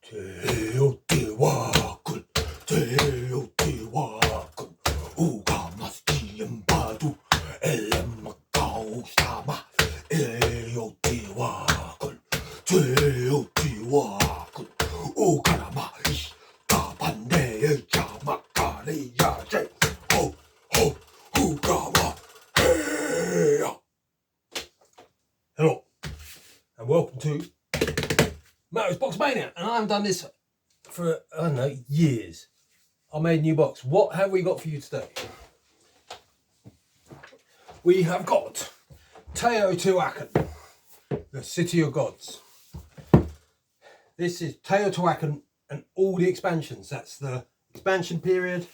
TEOTIHUACAN, TEOTIHUACAN, ugamas tiempadu, elemakaustamas, TEOTIHUACAN, TEOTIHUACAN, ugamas, tapane, chamakale, yache, ho, ho, ugama, hey. Hello, and welcome to MATTO'S Box Mania, and I haven't done this for, I don't know, years. I made a new box. What have we got for you today? We have got Teotihuacan, the City of Gods. This is Teotihuacan and all the expansions. That's the expansion period,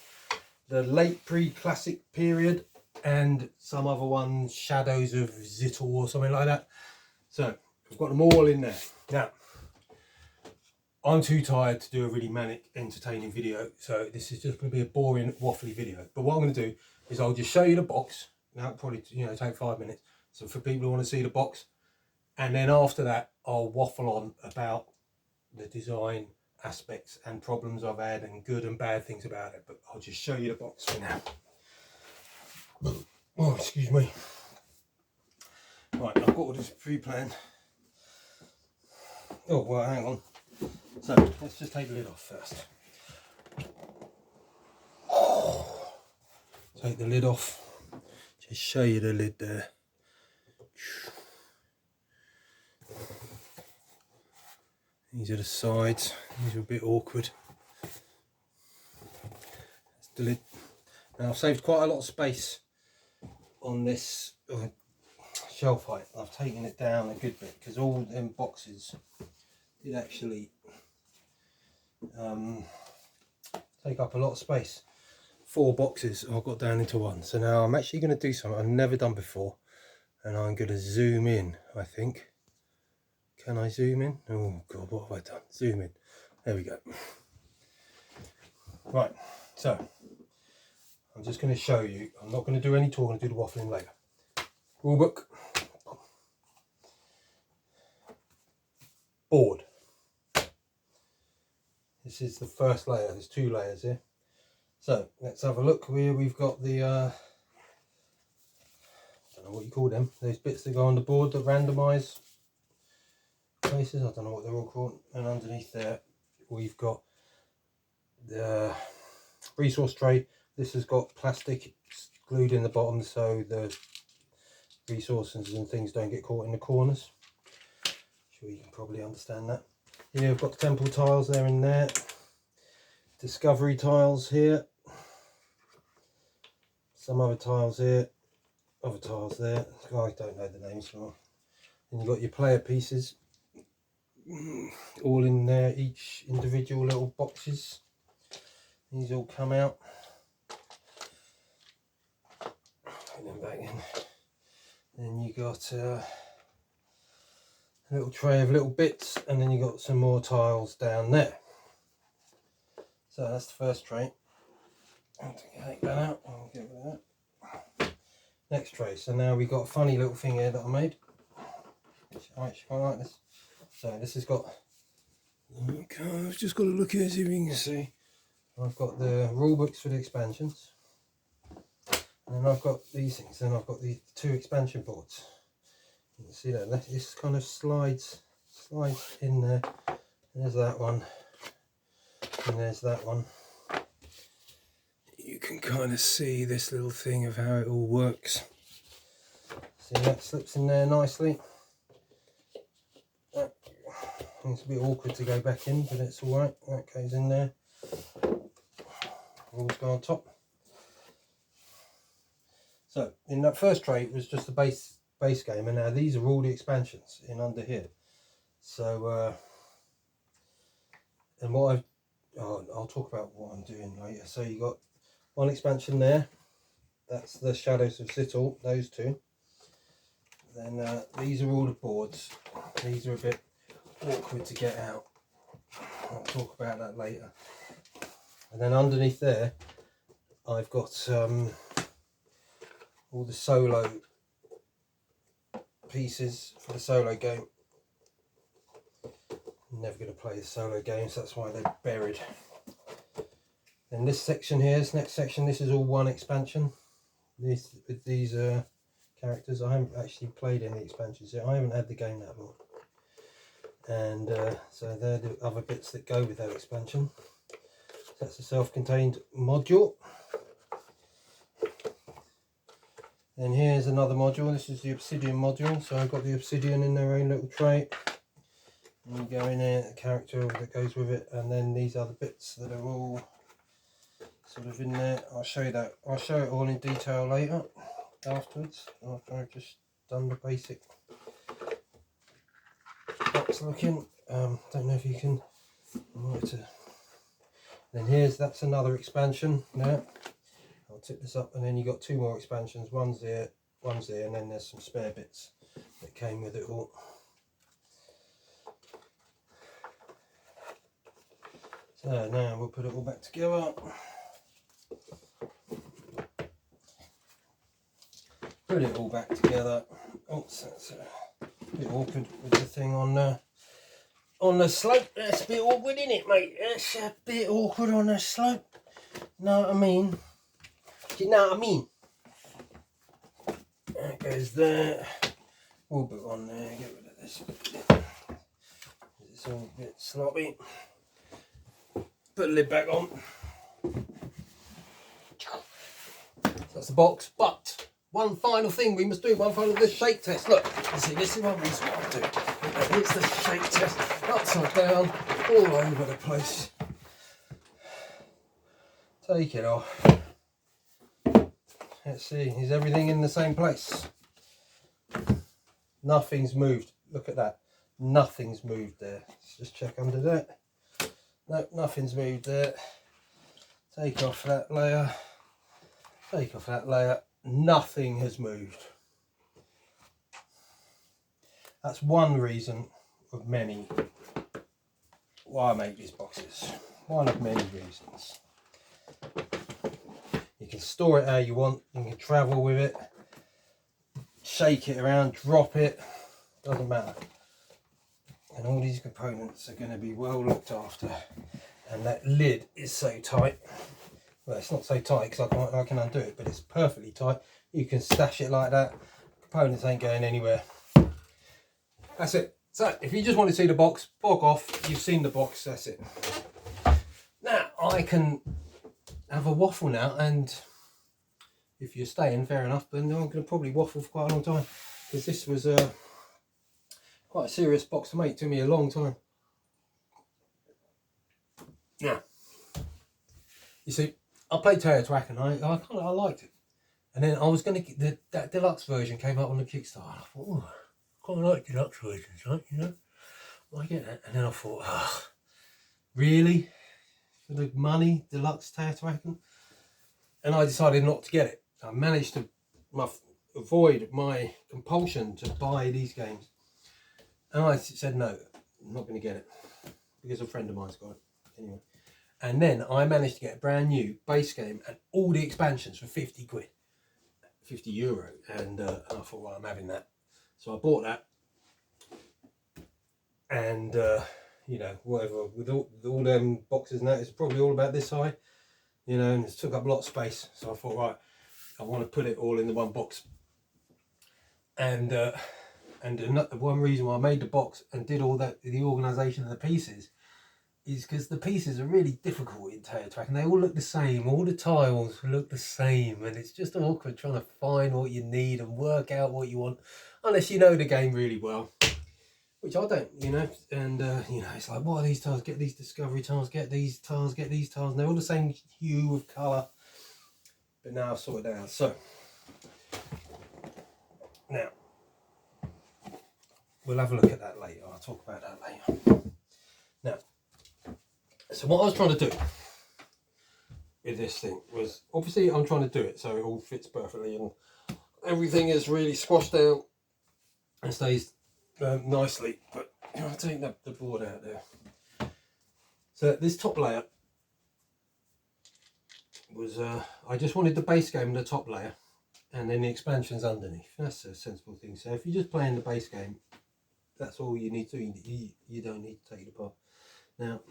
the late pre-classic period, and some other ones, Shadows of Zittle or something like that. So, I've got them all in there. Now, I'm too tired to do a really manic, entertaining video, so this is just going to be a boring, waffly video. But what I'm going to do is I'll just show you the box. Now, it'll probably take 5 minutes. So for people who want to see the box, and then after that, I'll waffle on about the design aspects and problems I've had and good and bad things about it. But I'll just show you the box for now. Oh, excuse me. Right, I've got all this pre-planned. Oh, well, hang on. So, let's just take the lid off first. Take the lid off. Just show you the lid there. These are the sides. These are a bit awkward. That's the lid. Now, I've saved quite a lot of space on this shelf height. I've taken it down a good bit because all them boxes did actually take up a lot of space. 4 boxes I've got down into one. So now I'm actually going to do something I've never done before, and I'm going to zoom in. I think, can I zoom in? Oh god, what have I done? Zoom in. There we go. Right, so I'm just going to show you. I'm not going to do any talk. I'm going to do the waffling later. Rulebook, board. This is the first layer. There's 2 layers here. So let's have a look. Here we've got the I don't know what you call them. Those bits that go on the board that randomise places. I don't know what they're all called. And underneath there we've got the resource tray. This has got plastic glued in the bottom so the resources and things don't get caught in the corners. Sure you can probably understand that. Here we've got the temple tiles there in there. Discovery tiles here. Some other tiles here. Other tiles there. I don't know the names for. And you've got your player pieces. All in there, each individual little boxes. These all come out. Put them back in. Then you got a little tray of little bits, and then you got some more tiles down there. So that's the first tray. I'll take that out. I'll get rid of that. Next tray. So now we've got a funny little thing here that I made. I actually quite like this. So this has got. Okay, I've just got to look here, see if you can see. I've got the rule books for the expansions. And then I've got these things. Then I've got the 2 expansion boards. You can see that. This kind of slides in there. There's that one. And there's that one. You can kind of see this little thing of how it all works. See, that slips in there nicely. It's a bit awkward to go back in, but it's alright. That goes in there. Rules go on top. So in that first tray it was just the base game, and now these are all the expansions in under here. So and what I'll talk about what I'm doing later. So you got 1 expansion there. That's the Shadows of Zittle, those 2. Then these are all the boards. These are a bit awkward to get out. I'll talk about that later. And then underneath there I've got all the solo pieces for the solo game. I'm never going to play the solo games, that's why they're buried. And this section here, this next section, this is all one expansion. These characters, I haven't actually played any expansions yet. I haven't had the game that long. And so they're the other bits that go with that expansion. So that's a self-contained module. And here's another module. This is the obsidian module. So I've got the obsidian in their own little tray. And you go in there, the character that goes with it, and then these other bits that are all sort of in there. I'll show you that. I'll show it all in detail later, afterwards, after I've just done the basic box looking. Don't know if you can. Then that's another expansion there. I'll tip this up, and then you got two more expansions. One's there, and then there's some spare bits that came with it all. So now we'll put it all back together. Put it all back together. Oops, that's a bit awkward with the thing on the slope. That's a bit awkward, isn't it, mate? That's a bit awkward on the slope. Know what I mean? Do you know what I mean? That goes there. We'll put it on there. Get rid of this. It's all a bit sloppy. Put the lid back on. So that's the box. But one final thing we must do. One final this shake test. Look, you see, this is what I do. It's the shake test. Upside down, all over the place. Take it off. Let's see, is everything in the same place? Nothing's moved. Look at that. Nothing's moved there. Let's just check under that. No, nothing's moved there. Take off that layer. Take off that layer. Nothing has moved. That's one reason of many why I make these boxes. One of many reasons. You can store it how you want, you can travel with it, shake it around, drop it, doesn't matter. And all these components are going to be well looked after. And that lid is so tight. Well, it's not so tight because I can undo it, but it's perfectly tight. You can stash it like that. Components ain't going anywhere. That's it. So if you just want to see the box, bog off. You've seen the box, that's it. Now I can have a waffle now, and if you're staying, fair enough, but I'm going to probably waffle for quite a long time, because this was quite a serious box to make. It took me a long time. Now, you see, I played TEOTIHUACAN, I liked it, and then I was going to get that deluxe version came up on the Kickstarter, and I thought, oh, I quite like deluxe versions, right? You know, I get that, and then I thought, oh, really? For the money, deluxe TEOTIHUACAN? And I decided not to get it. I managed to avoid my compulsion to buy these games. And I said, no, I'm not going to get it. Because a friend of mine's got it. Anyway. And then I managed to get a brand new base game and all the expansions for 50 quid. 50 euro. And I thought, well, I'm having that. So I bought that. And, you know, whatever, with all them boxes and that, it's probably all about this high. You know, and it took up a lot of space. So I thought, right, I want to put it all in the one box. And one reason why I made the box and did all that, the organisation of the pieces, is because the pieces are really difficult in TEOTIHUACAN. They all look the same. All the tiles look the same, and it's just awkward trying to find what you need and work out what you want, unless you know the game really well. Which I don't, you know, and you know, it's like, what are these tiles? Get these discovery tiles, get these tiles, get these tiles, and they're all the same hue of colour. But now I've sorted it out. So now we'll have a look at that later. I'll talk about that later. Now, so what I was trying to do with this thing was, obviously I'm trying to do it so it all fits perfectly and everything is really squashed out and stays nicely, but I'll take the board out there. So this top layer was I just wanted the base game in the top layer and then the expansions underneath. That's a sensible thing. So if you're just playing the base game, That's all you need to do. You don't need to take it apart. Now,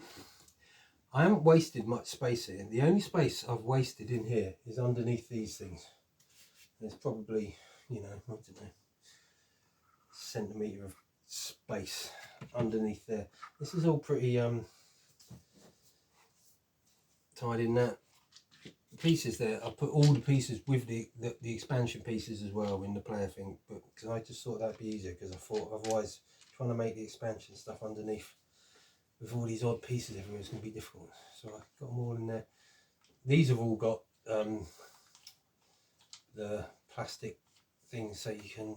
I haven't wasted much space here. The only space I've wasted in here is underneath these things. There's probably, you know, I don't know, centimetre of space underneath there. This is all pretty tied in that. Pieces there, I put all the pieces with the expansion pieces as well in the player thing, but because I just thought that'd be easier, because I thought otherwise trying to make the expansion stuff underneath with all these odd pieces everywhere is going to be difficult. So I got them all in there. These have all got the plastic things so you can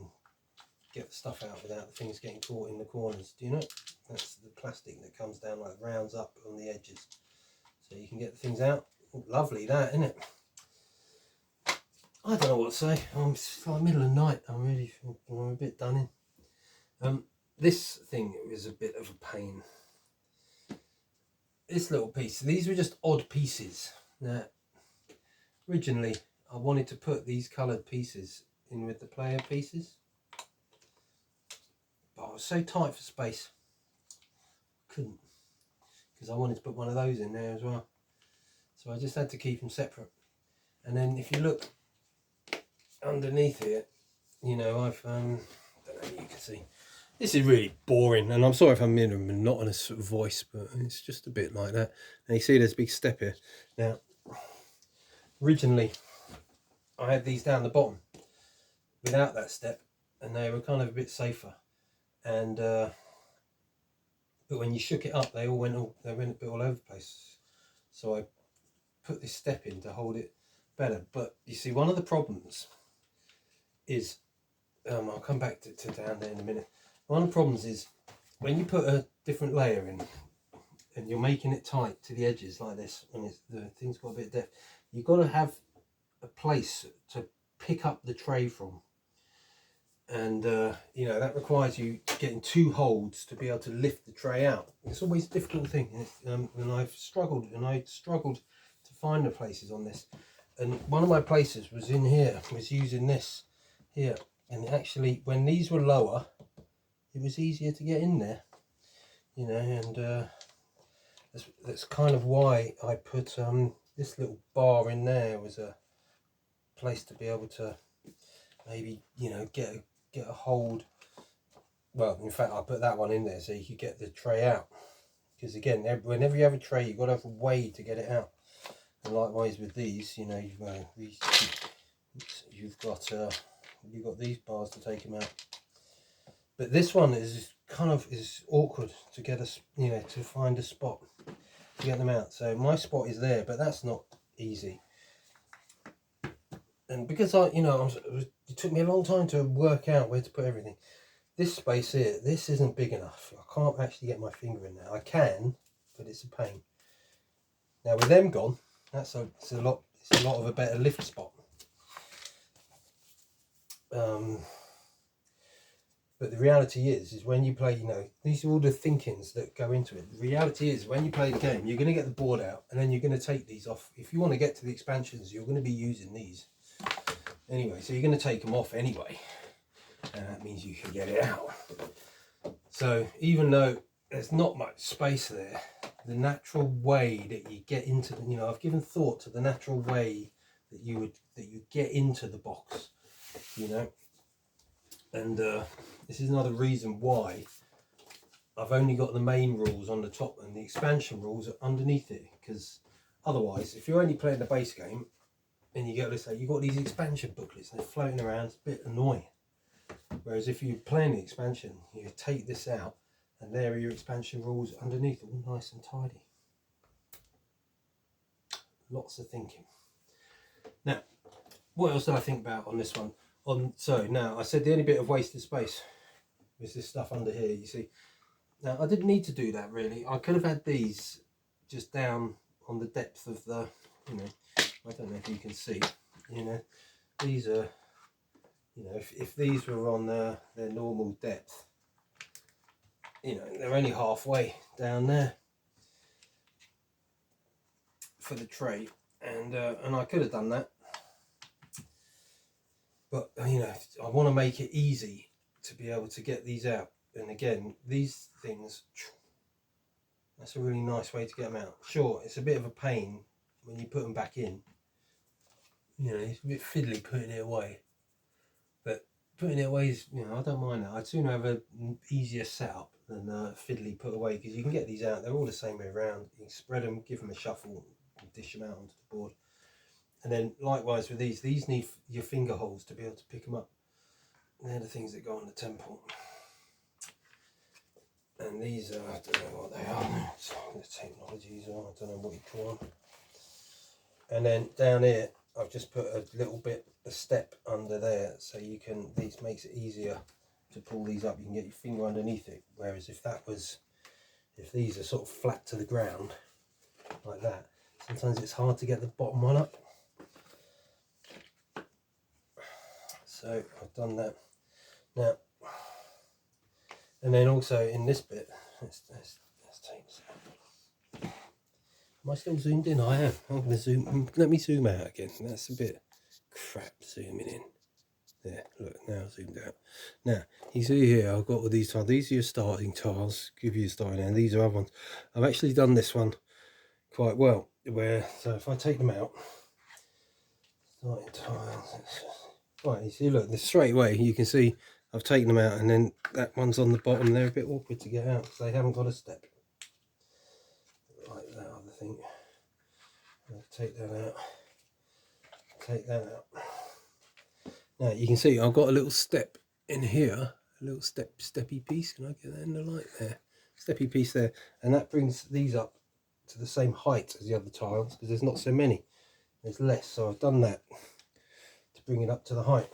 get the stuff out without the things getting caught in the corners. Do you know? That's the plastic that comes down, like rounds up on the edges, so you can get the things out. Lovely that, isn't it? I don't know what to say. It's like middle of the night. I'm a bit done in. This thing is a bit of a pain. This little piece, these were just odd pieces. Now, originally I wanted to put these coloured pieces in with the player pieces, but I was so tight for space, couldn't, because I wanted to put one of those in there as well. So I just had to keep them separate. And then if you look underneath here, you know, I've don't know if you can see, this is really boring, and I'm sorry if I'm in a monotonous voice, but it's just a bit like that. And you see there's a big step here. Now, originally I had these down the bottom without that step, and they were kind of a bit safer. And but when you shook it up, they went a bit all over the place. So I put this step in to hold it better. But you see, one of the problems is, I'll come back to down there in a minute. One of the problems is when you put a different layer in and you're making it tight to the edges like this, and the thing's got a bit of depth, you've got to have a place to pick up the tray from. And you know, that requires you getting two holds to be able to lift the tray out. It's always a difficult thing, and I've struggled to find the places on this. And one of my places was in here, was using this here, and actually when these were lower it was easier to get in there, you know. And that's kind of why I put this little bar in there, was a place to be able to maybe, you know, get a hold. Well, in fact, I put that one in there so you could get the tray out, because again, whenever you have a tray, you've got to have a way to get it out. And likewise with these, you know, you've got these bars to take them out. But this one is awkward to get us, you know, to find a spot to get them out. So my spot is there, but that's not easy. And because it took me a long time to work out where to put everything. This space here, this isn't big enough. I can't actually get my finger in there. I can, but it's a pain. Now with them gone, it's a lot of a better lift spot. But the reality is when you play, you know, these are all the thinkings that go into it. The reality is when you play the game, you're going to get the board out, and then you're going to take these off. If you want to get to the expansions, you're going to be using these anyway, so you're going to take them off anyway, and that means you can get it out. So even though there's not much space there, the natural way that you get into the, you know, I've given thought to the natural way that you get into the box, you know. And this is another reason why I've only got the main rules on the top and the expansion rules are underneath it, because otherwise, if you're only playing the base game and you get, let's say, you've got these expansion booklets and they're floating around, it's a bit annoying. Whereas if you're playing the expansion, you take this out and there are your expansion rules underneath, all nice and tidy. Lots of thinking. Now, what else did I think about on this one? So now I said the only bit of wasted space was this stuff under here, you see. Now I didn't need to do that really. I could have had these just down on the depth of the, you know, I don't know if you can see, you know, these are, you know, if these were on their normal depth, you know, they're only halfway down there for the tray, and I could have done that. But, you know, I want to make it easy to be able to get these out. and again, these things, that's a really nice way to get them out. Sure, it's a bit of a pain when you put them back in. You know, it's a bit fiddly putting it away. But putting it away is, you know, I don't mind that. I'd sooner have an easier setup than fiddly put away, because you can get these out. They're all the same way around. You can spread them, give them a shuffle, and dish them out onto the board. And then likewise with these need your finger holes to be able to pick them up. They're the things that go on the temple. And these are, I don't know what they are. The technologies are, I don't know what you call them. And then down here, I've just put a little bit, a step under there, so you can, this makes it easier to pull these up. You can get your finger underneath it. Whereas if these are sort of flat to the ground, like that, sometimes it's hard to get the bottom one up. So I've done that. Now, and then also in this bit, let's take this out. Am I still zoomed in? I am. I'm going to zoom. Let me zoom out again. That's a bit crap zooming in. There, look, now zoomed out. Now, you see here, I've got all these tiles. These are your starting tiles, give you a starting, and these are other ones. I've actually done this one quite well, so if I take them out, starting tiles, right, you see, look, straight away, you can see I've taken them out, and then that one's on the bottom. They're a bit awkward to get out because they haven't got a step. Like that other thing. I'll take that out. Take that out. Now you can see I've got a little step in here, a little steppy piece. Can I get that in the light there? Steppy piece there, and that brings these up to the same height as the other tiles because there's not so many. There's less, so I've done that to bring it up to the height.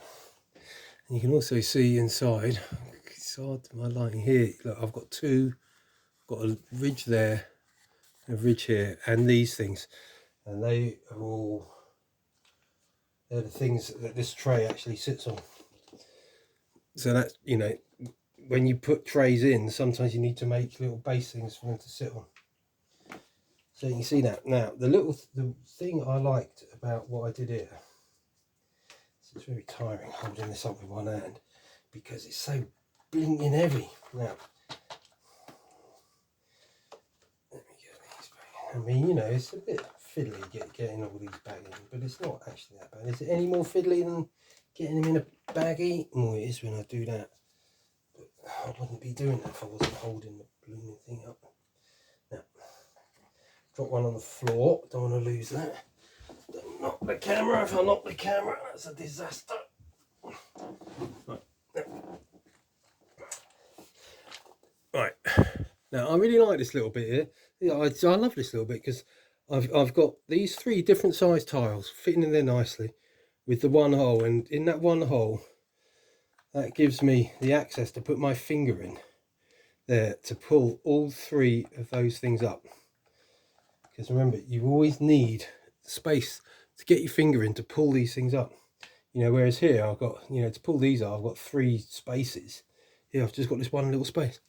And you can also see inside. It's hard to my lighting here. Look, I've got a ridge there, a ridge here, and these things, and they are all. They're the things that this tray actually sits on. So that's, you know, when you put trays in, sometimes you need to make little base things for them to sit on. So you can see that. Now, the thing I liked about what I did here, it's very tiring holding this up with one hand because it's so blinking heavy. Now, let me get these back in. I mean, you know, it's a bit fiddly getting all these back in, but it's not actually that bad. Is it any more fiddly than getting them in a baggie? Oh, it is when I do that. But I wouldn't be doing that if I wasn't holding the blooming thing up. Now, drop one on the floor. Don't want to lose that. Don't knock the camera. If I knock the camera, that's a disaster. Right. Now, I really like this little bit here. Yeah, I love this little bit because I've got these 3 different size tiles fitting in there nicely with the one hole, and in that one hole that gives me the access to put my finger in there to pull all 3 of those things up, because remember, you always need space to get your finger in to pull these things up, you know, whereas here I've got, you know, to pull these up I've got 3 spaces. Here I've just got this one little space.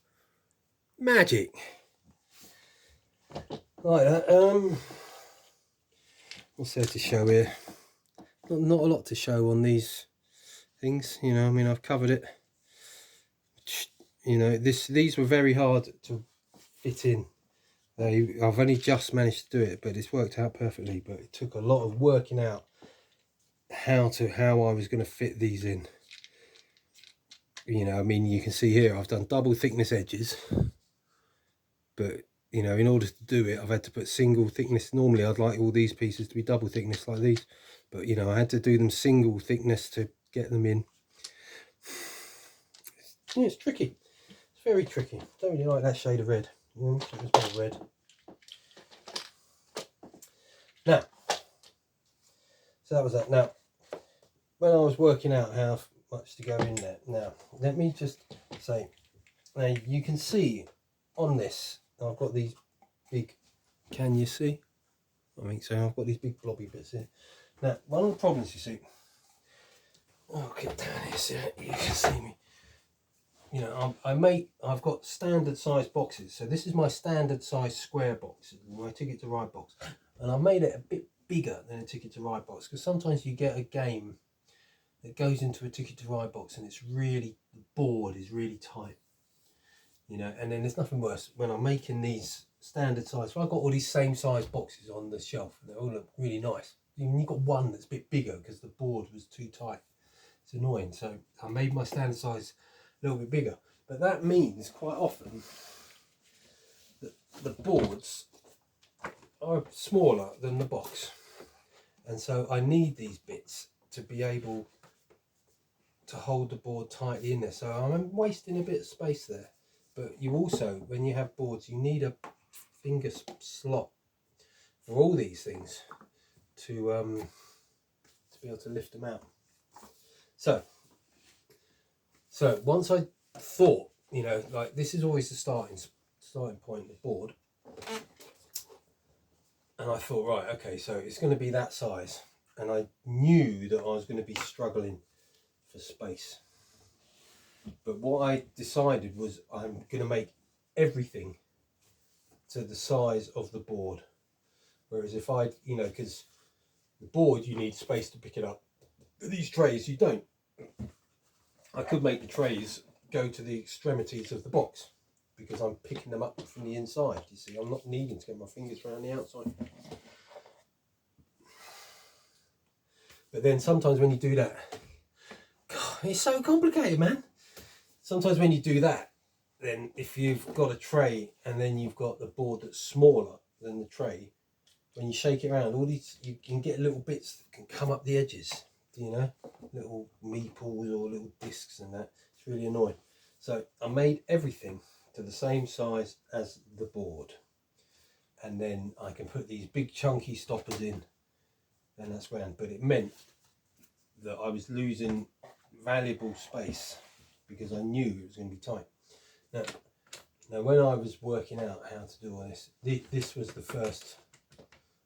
Magic. Like that. What's there to show here? Not a lot to show on these things, you know. I mean, I've covered it. You know, these were very hard to fit in. I've only just managed to do it, but it's worked out perfectly. But it took a lot of working out how I was going to fit these in. You know, I mean, you can see here I've done double thickness edges, but you know, in order to do it, I've had to put single thickness. Normally, I'd like all these pieces to be double thickness like these, but you know, I had to do them single thickness to get them in. Yeah, it's tricky. It's very tricky. Don't really like that shade of red. You know, it was more red. Now, so that was that. Now, when I was working out how much to go in there, now let me just say, now you can see on this, I've got these big, can you see? I think so. I've got these big blobby bits here. Now, one of the problems, you see, I'll get down here so you can see me. You know, I've got standard size boxes. So this is my standard size square box, my Ticket to Ride box, and I made it a bit bigger than a Ticket to Ride box because sometimes you get a game that goes into a Ticket to Ride box and it's really, the board is really tight. you know. And then there's nothing worse when I'm making these standard size. So I've got all these same size boxes on the shelf, and they all look really nice. Even you've got one that's a bit bigger because the board was too tight. It's annoying. So I made my standard size a little bit bigger, but that means quite often that the boards are smaller than the box, and so I need these bits to be able to hold the board tightly in there. So I'm wasting a bit of space there. But you also, when you have boards, you need a finger slot for all these things to be able to lift them out. So once I thought, you know, like this is always the starting point of the board, and I thought, right, okay, so it's going to be that size, and I knew that I was going to be struggling for space. But what I decided was I'm going to make everything to the size of the board. Whereas if I, you know, because the board you need space to pick it up. But these trays you don't. I could make the trays go to the extremities of the box because I'm picking them up from the inside. You see, I'm not needing to get my fingers around the outside. But then sometimes when you do that, God, it's so complicated, man. Sometimes when you do that, then if you've got a tray and then you've got the board that's smaller than the tray, when you shake it around, all these, you can get little bits that can come up the edges, you know, little meeples or little discs and that. It's really annoying. So I made everything to the same size as the board, and then I can put these big chunky stoppers in, and that's grand. But it meant that I was losing valuable space because I knew it was going to be tight. Now when I was working out how to do all this, this was the first.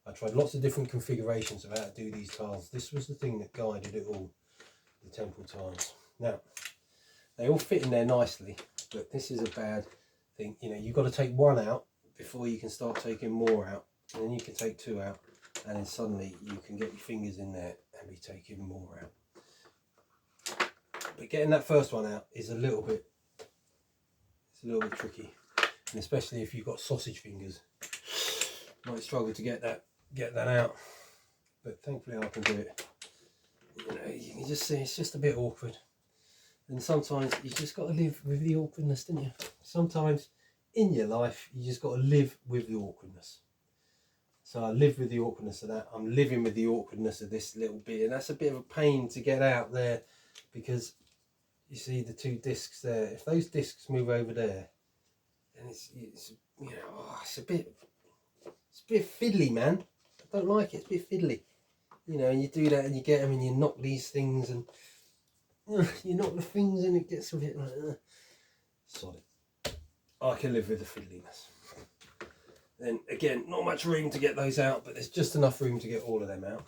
I tried lots of different configurations of how to do these tiles. This was the thing that guided it all, the temple tiles. Now, they all fit in there nicely, but this is a bad thing. You know, you've got to take one out before you can start taking more out. And then you can take two out, and then suddenly you can get your fingers in there and be taking more out. But getting that first one out is a little bit tricky. And especially if you've got sausage fingers, you might struggle to get that out, but thankfully I can do it. You know, you can just see it's just a bit awkward, and sometimes you just got to live with the awkwardness, don't you? Sometimes in your life you just got to live with the awkwardness. So I live with the awkwardness of that. I'm living with the awkwardness of this little bit, and that's a bit of a pain to get out there because you see the two discs there. If those discs move over there, then it's you know, it's a bit fiddly, man. I don't like it. It's a bit fiddly, you know. And you do that, and you get them, and you knock these things, and you knock the things, and it gets a bit like sod it. I can live with the fiddliness. Then again, not much room to get those out, but there's just enough room to get all of them out.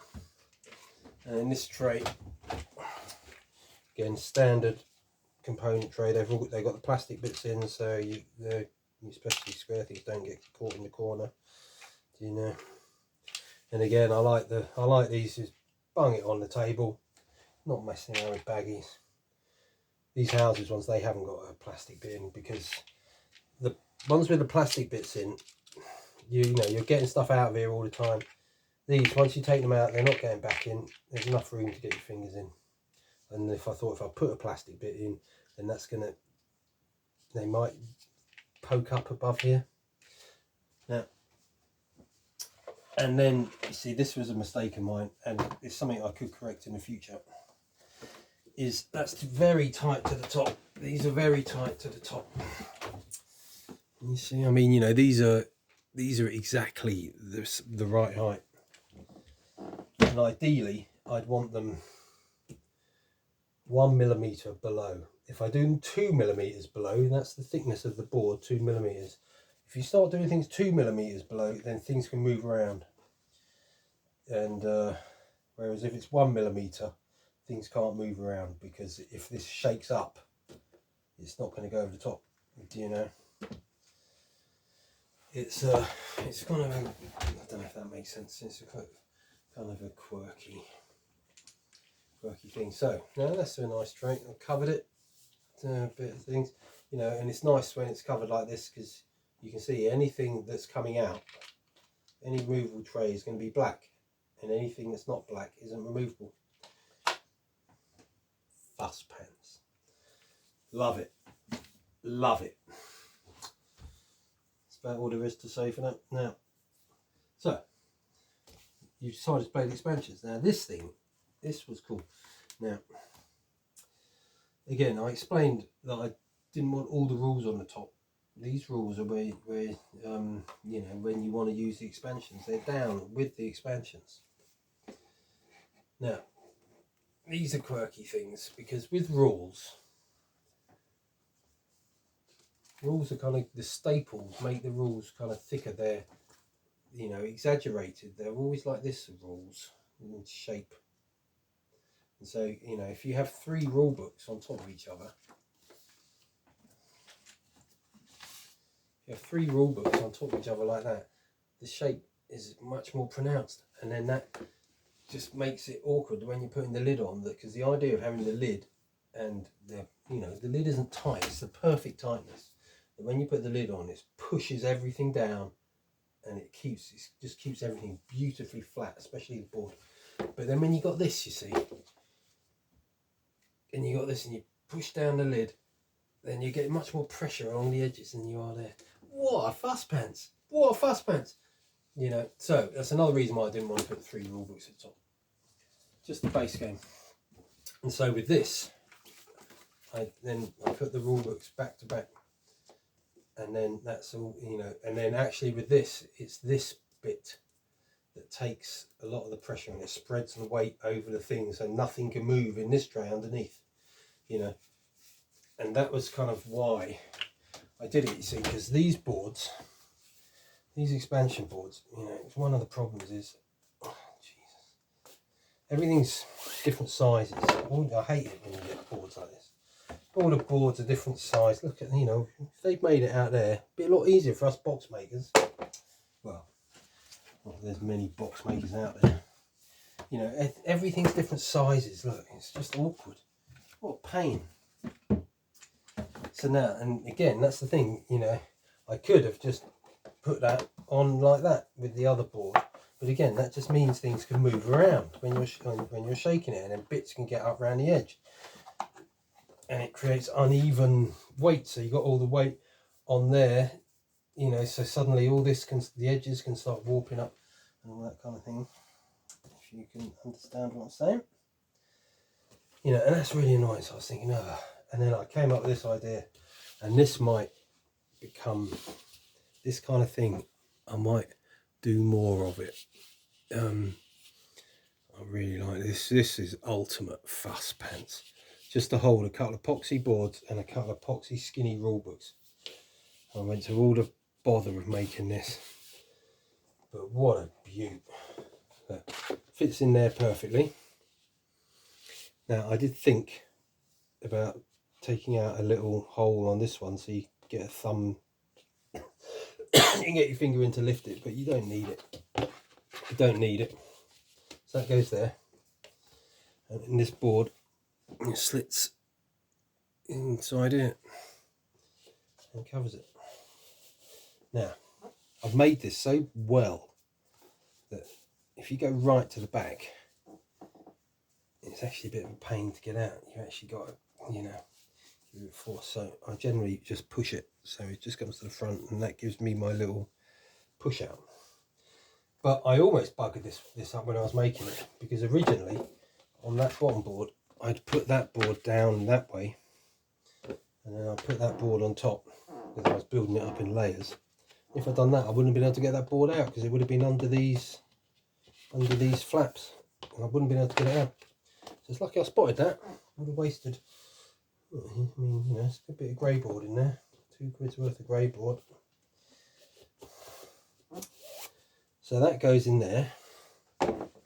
And in this tray, again, standard component tray. They've got the plastic bits in, so you especially square things don't get caught in the corner. Do you know? And again, I like these. Just bung it on the table, not messing around with baggies. These houses ones, they haven't got a plastic bit in, because the ones with the plastic bits in, you know, you're getting stuff out of here all the time. These, once you take them out, they're not getting back in. There's enough room to get your fingers in. And if I put a plastic bit in, then they might poke up above here. Now, and then you see, this was a mistake of mine, and it's something I could correct in the future. That's very tight to the top. These are very tight to the top. You see, I mean, you know, these are exactly the right height, and ideally I'd want them 1 millimeter below. If I do 2 millimeters below, that's the thickness of the board, 2 millimeters. If you start doing things 2 millimeters below, then things can move around. And whereas if it's 1 millimeter, things can't move around, because if this shakes up, it's not going to go over the top. Do you know? It's kind of I don't know if that makes sense. It's kind of a quirky thing. So now that's a nice tray. I've covered it. A bit of things. you know, and it's nice when it's covered like this because you can see anything that's coming out, any removable tray is going to be black, and anything that's not black isn't removable. Fuss pans. Love it. Love it. That's about all there is to say for that. Now, so you decided to play the expansions. Now this thing, this was cool. Now, again, I explained that I didn't want all the rules on the top. These rules are where you know, when you want to use the expansions, they're down with the expansions. Now, these are quirky things because with rules are kind of, the staples make the rules kind of thicker. They're, you know, exaggerated. They're always like this, rules in shape. And so, you know, if you have 3 rule books on top of each other, you have 3 rule books on top of each other like that, the shape is much more pronounced, and then that just makes it awkward when you're putting the lid on, because the idea of having the lid and the, you know, the lid isn't tight, it's the perfect tightness. And when you put the lid on, it pushes everything down, and it just keeps everything beautifully flat, especially the board. But then when you got this, you see, and you got this, and you push down the lid, then you get much more pressure along the edges than you are there. What a fuss pants! What a fuss pants! You know, so that's another reason why I didn't want to put 3 rule books at the top. Just the base game. And so with this, I put the rule books back to back, and then that's all, you know. And then actually with this, it's this bit that takes a lot of the pressure, and it spreads the weight over the thing, so nothing can move in this tray underneath, you know. And that was kind of why I did it, you see, because these boards, these expansion boards, you know, one of the problems is, oh, Jesus, everything's different sizes. I hate it when you get boards like this. All the boards are different size. Look at, you know, if they've made it out there, it'd be a lot easier for us box makers. Well, there's many box makers out there. You know, everything's different sizes. Look, it's just awkward. What a pain. So now, and again, that's the thing, you know, I could have just put that on like that with the other board, but again, that just means things can move around when you're shaking it, and then bits can get up around the edge, and it creates uneven weight. So you got all the weight on there, you know, so suddenly all this the edges can start warping up and all that kind of thing, if you can understand what I'm saying, you know. And that's really annoying. So I was thinking, oh. And then I came up with this idea, and this might become this kind of thing. I might do more of it. I really like this. This is ultimate fuss pants. Just to hold a couple of epoxy boards and a couple of epoxy skinny rule books. I went to all the bother of making this, but what a beaut. That fits in there perfectly. Now I did think about taking out a little hole on this one so you get a thumb. You can get your finger in to lift it, but you don't need it. You don't need it. So that goes there. And in this board, it slits inside it and covers it. Now, I've made this so well that if you go right to the back, it's actually a bit of a pain to get out. You actually got to, you know, give it force. So I generally just push it, so it just comes to the front, and that gives me my little push out. But I almost buggered this up when I was making it, because originally on that bottom board I'd put that board down that way, and then I put that board on top because I was building it up in layers. If I'd done that, I wouldn't have been able to get that board out, because it would have been under these flaps, and I wouldn't have been able to get it out. So it's lucky I spotted that. I would have wasted, I mean, you know, it's a bit of grey board in there, £2 worth of grey board. So that goes in there,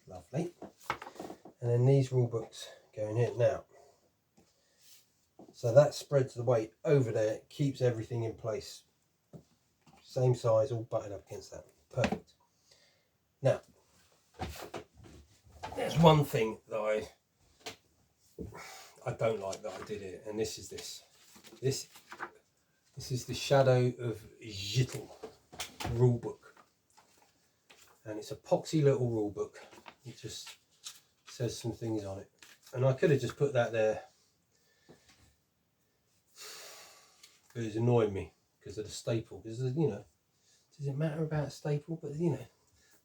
lovely. And then these rule books go in here now. So that spreads the weight over there, keeps everything in place. Same size, all butted up against that. Perfect. Now, there's one thing that I don't like that I did here, and this is this. This is the Shadow of Zittel rulebook, and it's a poxy little rulebook. It just says some things on it, and I could have just put that there, but it's annoying me because of the staple. Because, you know, does it matter about a staple? But, you know,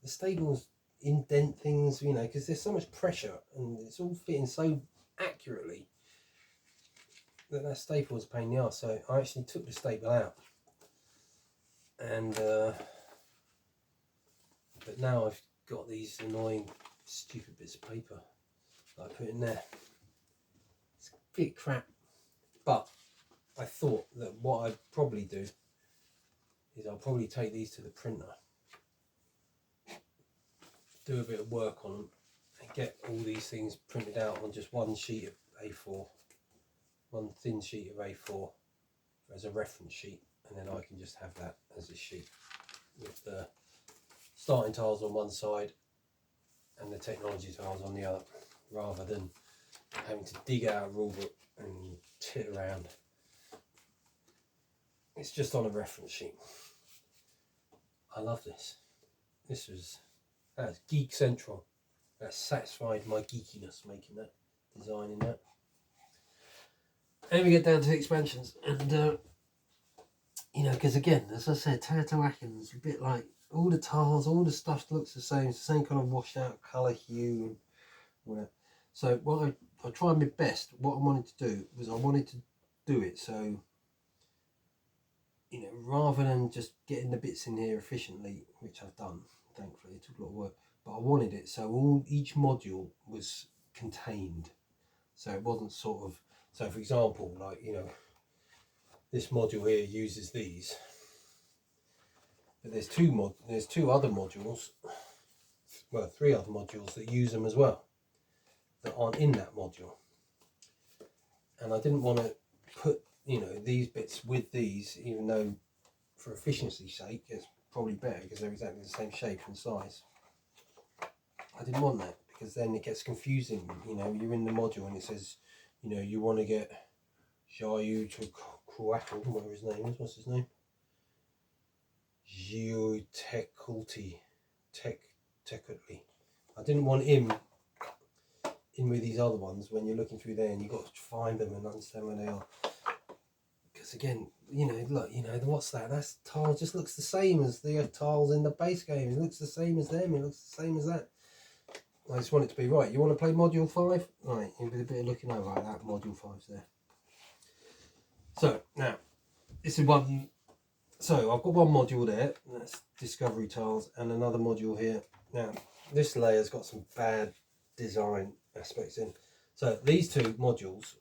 the staples indent things, you know, because there's so much pressure and it's all fitting so accurately that staple was a pain in the arse. So I actually took the staple out, and but now I've got these annoying stupid bits of paper that I put in there. It's a bit crap, but I thought that what I'd probably do is I'll probably take these to the printer, do a bit of work on them, and get all these things printed out on just one sheet of A4, one thin sheet of A4 as a reference sheet, and then I can just have that as a sheet with the starting tiles on one side and the technology tiles on the other, rather than having to dig out a rulebook and tit around. It's just on a reference sheet. I love this. That's Geek Central. That satisfied my geekiness making that, designing that. And we get down to the expansions, and you know, because again, as I said, Teotihuacan's a bit like all the tiles, all the stuff looks the same. It's the same kind of washed out colour, hue, and whatever. So what I tried my best. What I wanted to do was I wanted to do it so, you know, rather than just getting the bits in here efficiently, which I've done, thankfully, it took a lot of work, but I wanted it so each module was contained. So it wasn't sort of, so for example, like, you know, this module here uses these, but there's two other modules, well, 3 other modules that use them as well, that aren't in that module. And I didn't want to put, you know, these bits with these, even though for efficiency's sake it's probably better because they're exactly the same shape and size. I didn't want that because then it gets confusing. You know, you're in the module and it says, you know, you want to get TEOTIHUACAN, whatever his name is. What's his name? Geotechulty. Technically. I didn't want him in with these other ones when you're looking through there and you've got to find them and understand where they are. Because again, you know, look, you know, what's that? That tile just looks the same as the tiles in the base game. It looks the same as them. It looks the same as that. I just want it to be right. You want to play module 5? Right, you did a bit of looking over like that. Module 5's there. So now, this is one. So I've got one module there. That's discovery tiles, and another module here. Now, this layer's got some bad design aspects in. So these 2 modules,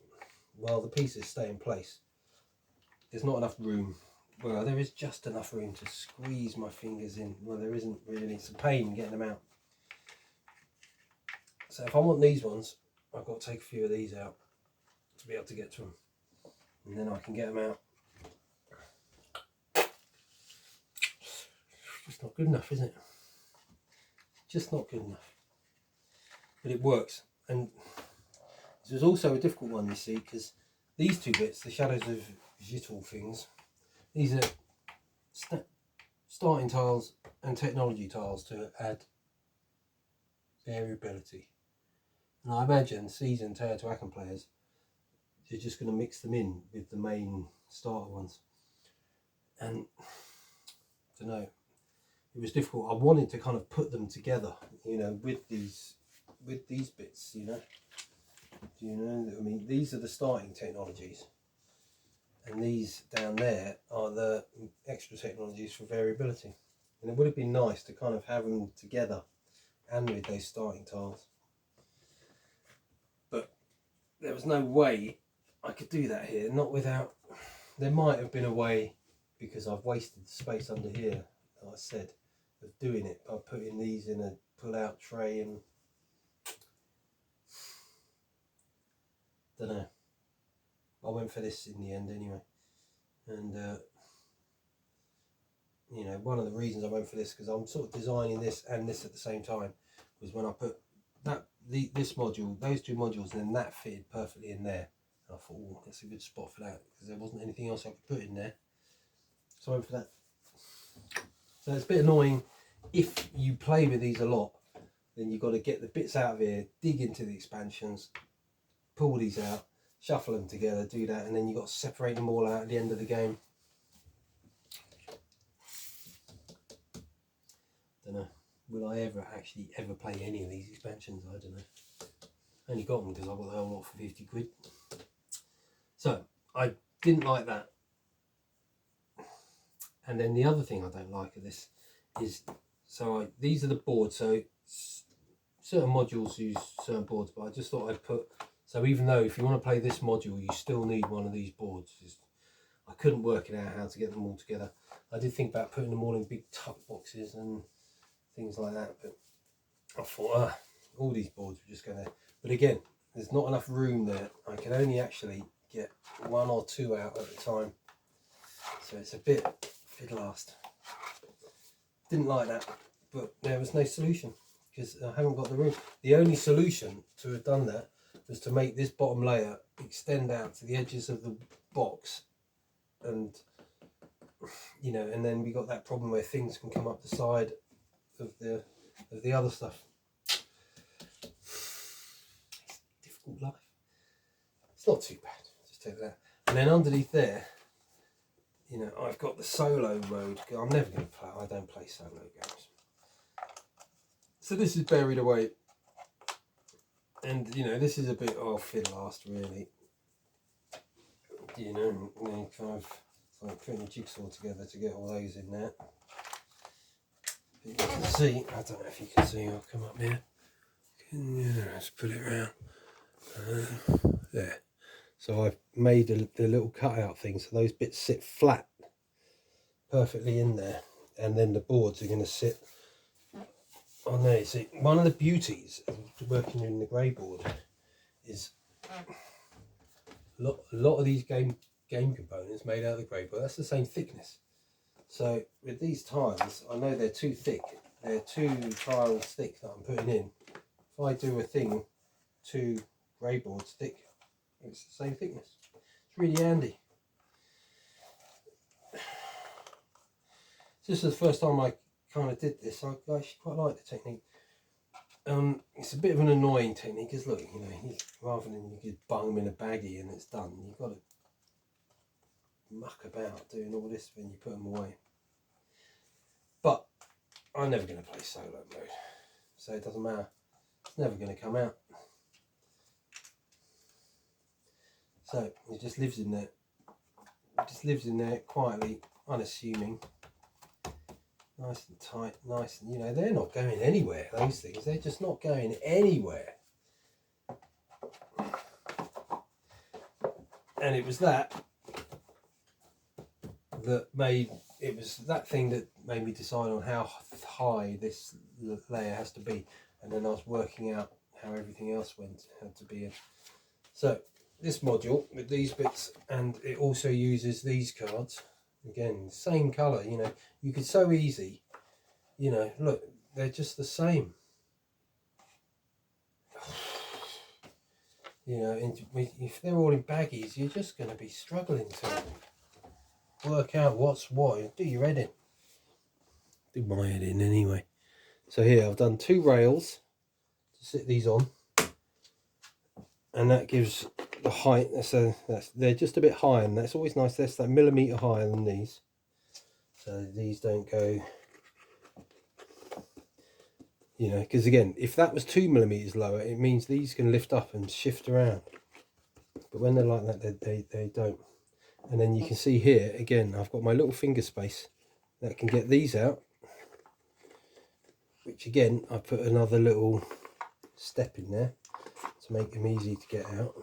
while the pieces stay in place, there's not enough room. Well, there is just enough room to squeeze my fingers in. Well, there isn't really. It's a pain getting them out. So if I want these ones, I've got to take a few of these out to be able to get to them. And then I can get them out. It's not good enough, is it? Just not good enough. But it works. And this was also a difficult one, you see, because these 2 bits, the Shadows of Zittel things, these are starting tiles and technology tiles to add variability. And I imagine seasoned Teotihuacan players, you're just going to mix them in with the main starter ones. And I don't know, it was difficult. I wanted to kind of put them together, you know, with these bits, you know. Do you know? I mean, these are the starting technologies, and these down there are the extra technologies for variability. And it would have been nice to kind of have them together and with those starting tiles. But there was no way I could do that here, not without, there might have been a way, because I've wasted the space under here, like I said, of doing it by putting these in a pull-out tray, and don't know. I went for this in the end anyway, and you know, one of the reasons I went for this, because I'm sort of designing this and this at the same time, was when I put this module, those 2 modules, and then that fitted perfectly in there. And I thought, oh, that's a good spot for that, because there wasn't anything else I could put in there. Sorry for that. So it's a bit annoying. If you play with these a lot, then you've got to get the bits out of here, dig into the expansions, pull these out, shuffle them together, do that, and then you've got to separate them all out at the end of the game. Don't know. Will I ever play any of these expansions? I don't know. Only got them because I got the whole lot for 50 quid. So I didn't like that. And then the other thing I don't like of this is, these are the boards. So certain modules use certain boards, but I just thought I'd put, so even though if you want to play this module, you still need one of these boards. I couldn't work it out how to get them all together. I did think about putting them all in big tuck boxes and things like that, but I thought, all these boards were just going to, but again, there's not enough room there. I can only actually get 1 or 2 out at a time. So it's a bit fiddle-assed. Didn't like that, but there was no solution because I haven't got the room. The only solution to have done that was to make this bottom layer extend out to the edges of the box, and you know, and then we got that problem where things can come up the side of the other stuff. It's difficult life. It's not too bad. Just take that. And then underneath there, you know, I've got the solo mode. I'm never going to play. I don't play solo games. So this is buried away, and you know, this is a bit fiddle-assed, really. You know, kind of like putting a jigsaw together to get all those in there. But you can see. I don't know if you can see. I'll come up here. Let's put it around. There. So I've made the little cutout thing, so those bits sit flat, perfectly in there, and then the boards are going to sit on there. See, one of the beauties of working in the grey board is a lot of these game components made out of the grey board. That's the same thickness. So with these tiles, I know they're too thick. They're 2 tiles thick that I'm putting in. If I do a thing 2 grey boards thick, it's the same thickness. It's really handy. This is the first time I kind of did this. I actually quite like the technique. It's a bit of an annoying technique because look, you know, rather than you could bung them in a baggie and it's done, you've got to muck about doing all this when you put them away. But I'm never going to play solo mode, so it doesn't matter. It's never going to come out. So it just lives in there. It just lives in there quietly, unassuming, nice and tight, nice, and you know, they're not going anywhere. Those things, they're just not going anywhere. And it was that made me decide on how high this layer has to be, and then I was working out how everything else had to be in. So this module with these bits, and it also uses these cards again, same color. You know, you could so easy, you know, look, they're just the same. You know, if they're all in baggies, you're just going to be struggling to work out what's what. Do your head in. Do my head in anyway. So here I've done 2 rails to sit these on, and that gives the height. They're just a bit higher, and that's always nice. That's that millimetre higher than these, so these don't go. You know, because again, if that was 2 millimetres lower, it means these can lift up and shift around. But when they're like that, they don't. And then you can see here, again, I've got my little finger space that can get these out. Which again, I put another little step in there to make them easy to get out.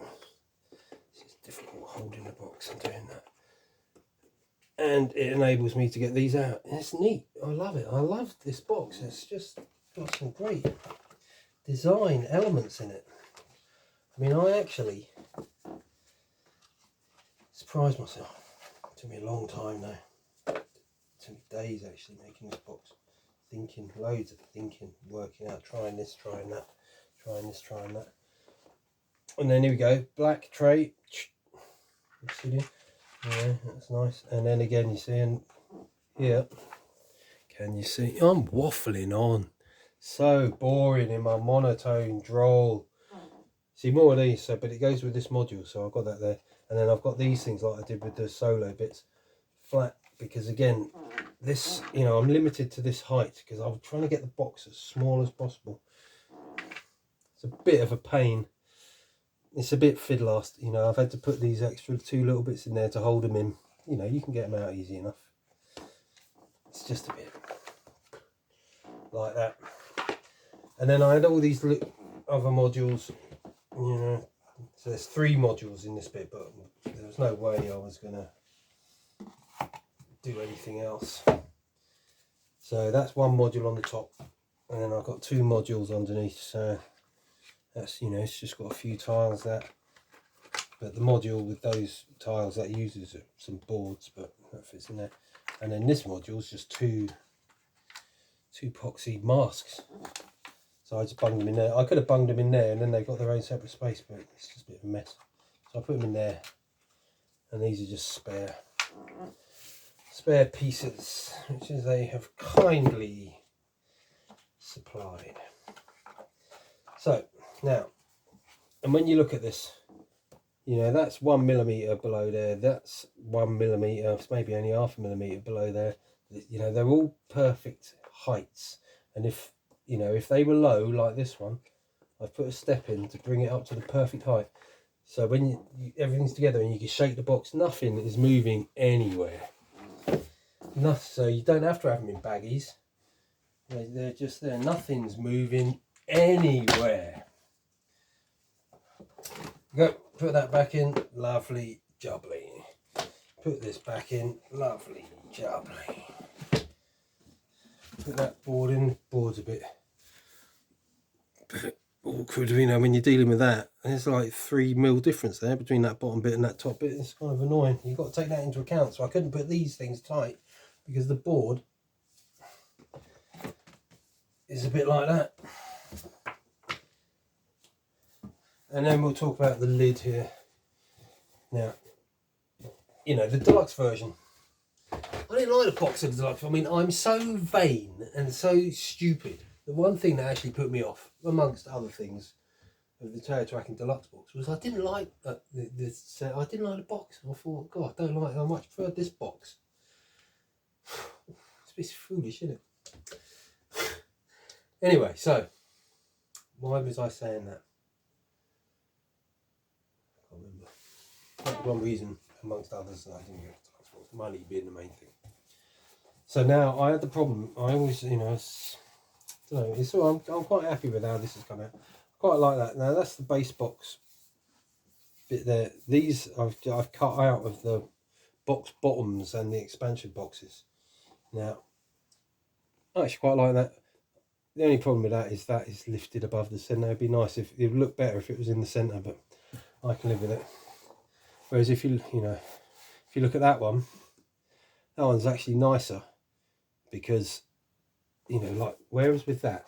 It's difficult holding the box and doing that. And it enables me to get these out. And it's neat. I love it. I love this box. It's just got some great design elements in it. I mean, I actually surprised myself. It took me a long time now. It took me days actually making this box. Thinking, loads of thinking, working out, trying this, trying that, trying this, trying that. And then here we go, black tray. Yeah, that's nice. And then again, you see, and here. Can you see? I'm waffling on. So boring in my monotone droll. See, more of these, so, but it goes with this module, so I've got that there. And then I've got these things like I did with the solo bits, flat, because again, this, you know, I'm limited to this height because I'm trying to get the box as small as possible. It's a bit of a pain. It's a bit fiddle-assed, you know. I've had to put these extra 2 little bits in there to hold them in. You know, you can get them out easy enough. It's just a bit like that. And then I had all these other modules, you know. So there's 3 modules in this bit, but there was no way I was going to do anything else. So that's 1 module on the top, and then I've got 2 modules underneath. So that's, you know, it's just got a few tiles there. But the module with those tiles, that uses some boards, but that fits in there. And then this module is just two epoxy masks. So I just bunged them in there. I could have bunged them in there and then they've got their own separate space, but it's just a bit of a mess. So I put them in there, and these are just spare pieces, which is they have kindly supplied. So now, and when you look at this, you know, that's 1 millimeter below there, that's 1 millimeter, it's maybe only half a millimeter below there. You know, they're all perfect heights, and if, you know, if they were low like this one, I've put a step in to bring it up to the perfect height. So when everything's together and you can shake the box, nothing is moving anywhere. Nothing, so you don't have to have them in baggies. They're just there. Nothing's moving anywhere. Go, put that back in, lovely jubbly. Put this back in, lovely jubbly. Put that board in. Board's a bit awkward, you know, when you're dealing with that. There's like 3mm difference there between that bottom bit and that top bit. It's kind of annoying. You've got to take that into account. So I couldn't put these things tight because the board is a bit like that. And then we'll talk about the lid here. Now, you know, the deluxe version, I didn't like the box of the deluxe. I mean, I'm so vain and so stupid. The one thing that actually put me off, amongst other things, of the TEOTIHUACAN deluxe box was I didn't like I didn't like the box. I thought, God, I don't like it. I much prefer this box. It's a bit foolish, isn't it? Anyway, so why was I saying that? I can't remember. That's one reason, amongst others, that I didn't get the deluxe box. Money being the main thing. So now I had the problem. I always, you know, I don't know. It's all, I'm quite happy with how this has come out. Quite like that. Now that's the base box bit there. These I've cut out of the box bottoms and the expansion boxes. Now I actually quite like that. The only problem with that is lifted above the centre. It'd be nice if it would look better if it was in the centre, but I can live with it. Whereas if you look at that one's actually nicer, because, you know, like, whereas with that,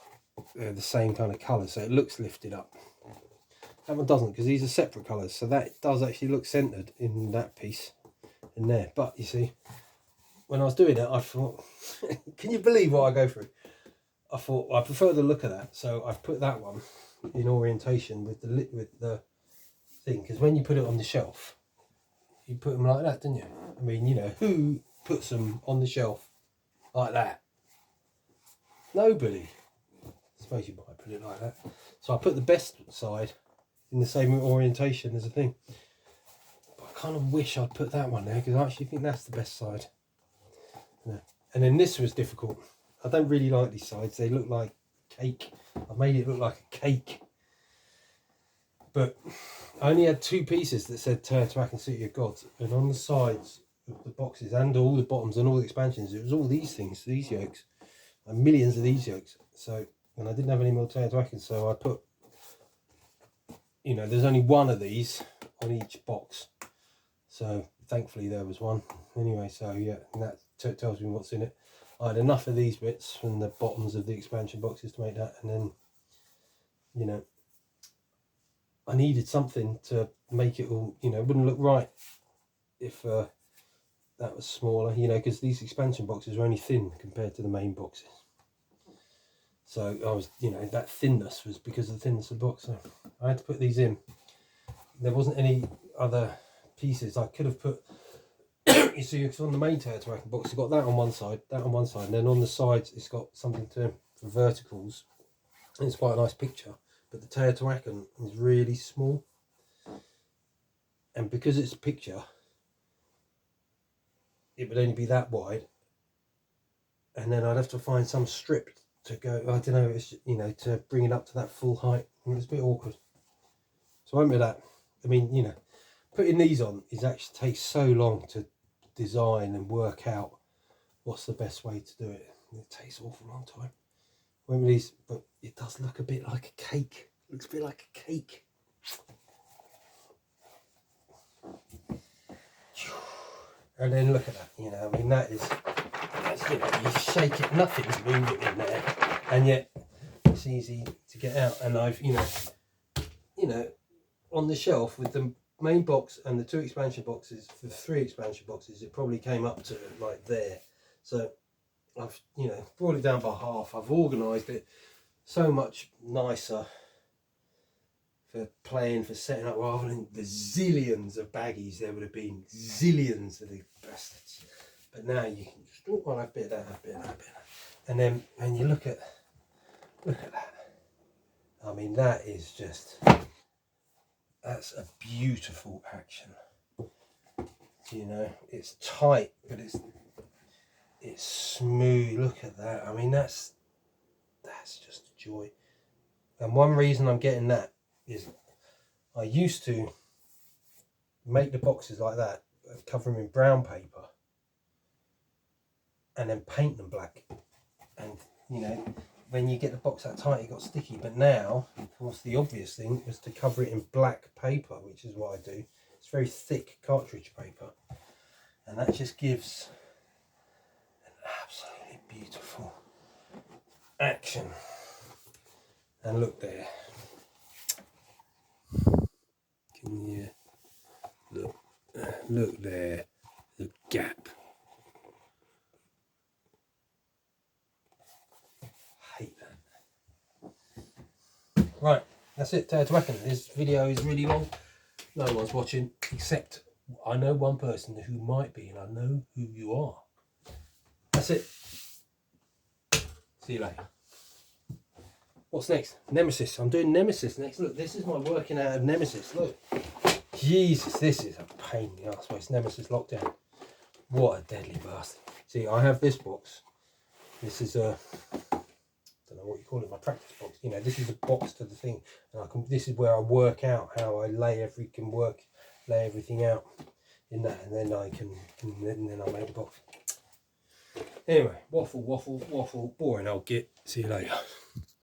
they're the same kind of colour, so it looks lifted up. That one doesn't, because these are separate colours, so that does actually look centred in that piece in there. But you see, when I was doing it, I thought, can you believe what I go through? I thought, I prefer the look of that, so I've put that one in orientation with the thing, because when you put it on the shelf, you put them like that, didn't you? I mean, you know, who puts them on the shelf like that? Nobody. I suppose you might put it like that. So I put the best side in the same orientation as the thing. But I kind of wish I'd put that one there, because I actually think that's the best side. Yeah. And then this was difficult. I don't really like these sides. They look like cake. I've made it look like a cake. But I only had 2 pieces that said TEOTIHUACAN City of Gods. And on the sides of the boxes and all the bottoms and all the expansions, it was all these things, these yolks. And millions of these yolks. So, and I didn't have any more TEOTIHUACAN, so I put, you know, there's only 1 of these on each box. So thankfully there was 1. Anyway, so yeah, and that tells me what's in it. I had enough of these bits from the bottoms of the expansion boxes to make that, and then, you know, I needed something to make it all, you know, it wouldn't look right if that was smaller, you know, because these expansion boxes are only thin compared to the main boxes. So I was, you know, that thinness was because of the thinness of the box. So I had to put these in. There wasn't any other pieces I could have put. You see, it's on the main Teotihuacan box, it's got that on one side, that on one side, and then on the sides it's got something for verticals. And it's quite a nice picture, but the Teotihuacan is really small. And because it's a picture, it would only be that wide. And then I'd have to find some strip to go, I don't know, it's, you know, to bring it up to that full height. And it's a bit awkward. So I went with that. I mean, you know, putting these on is actually takes so long to design and work out what's the best way to do it. It takes an awful long time. Went with these, but it does look a bit like a cake. It looks a bit like a cake. And then look at that, you know, I mean, that's, you know, you shake it, nothing's moving in there, and yet it's easy to get out. And I've, you know, on the shelf with the main box and the 2 expansion boxes, for 3 expansion boxes, it probably came up to like there. So I've, you know, brought it down by half. I've organised it so much nicer for playing, for setting up, rather than the zillions of baggies there would have been, zillions of the bastards. But now you can just, oh, well, that bit, that bit, that bit. And then when you look at that. I mean, that is just, that's a beautiful action. You know, it's tight, but it's smooth. Look at that. I mean, that's just a joy. And one reason I'm getting that is I used to make the boxes like that, cover them in brown paper, and then paint them black. And you know, when you get the box that tight, it got sticky. But now, of course, the obvious thing was to cover it in black paper, which is what I do. It's very thick cartridge paper, and that just gives an absolutely beautiful action. And look there. Can you look there? The gap. Hate that. Right, that's it. Teotihuacan. This video is really long. No one's watching except I know one person who might be, and I know who you are. That's it. See you later. What's next? Nemesis. I'm doing Nemesis next. Look, this is my working out of Nemesis. Look. Jesus, this is a pain in the arse. It's Nemesis Lockdown. What a deadly bastard. See, I have this box. This is a, I don't know what you call it, my practice box. You know, this is a box to the thing. And this is where I work out how I lay everything out in that. And then then I make the box. Anyway, waffle, boring old git. See you later.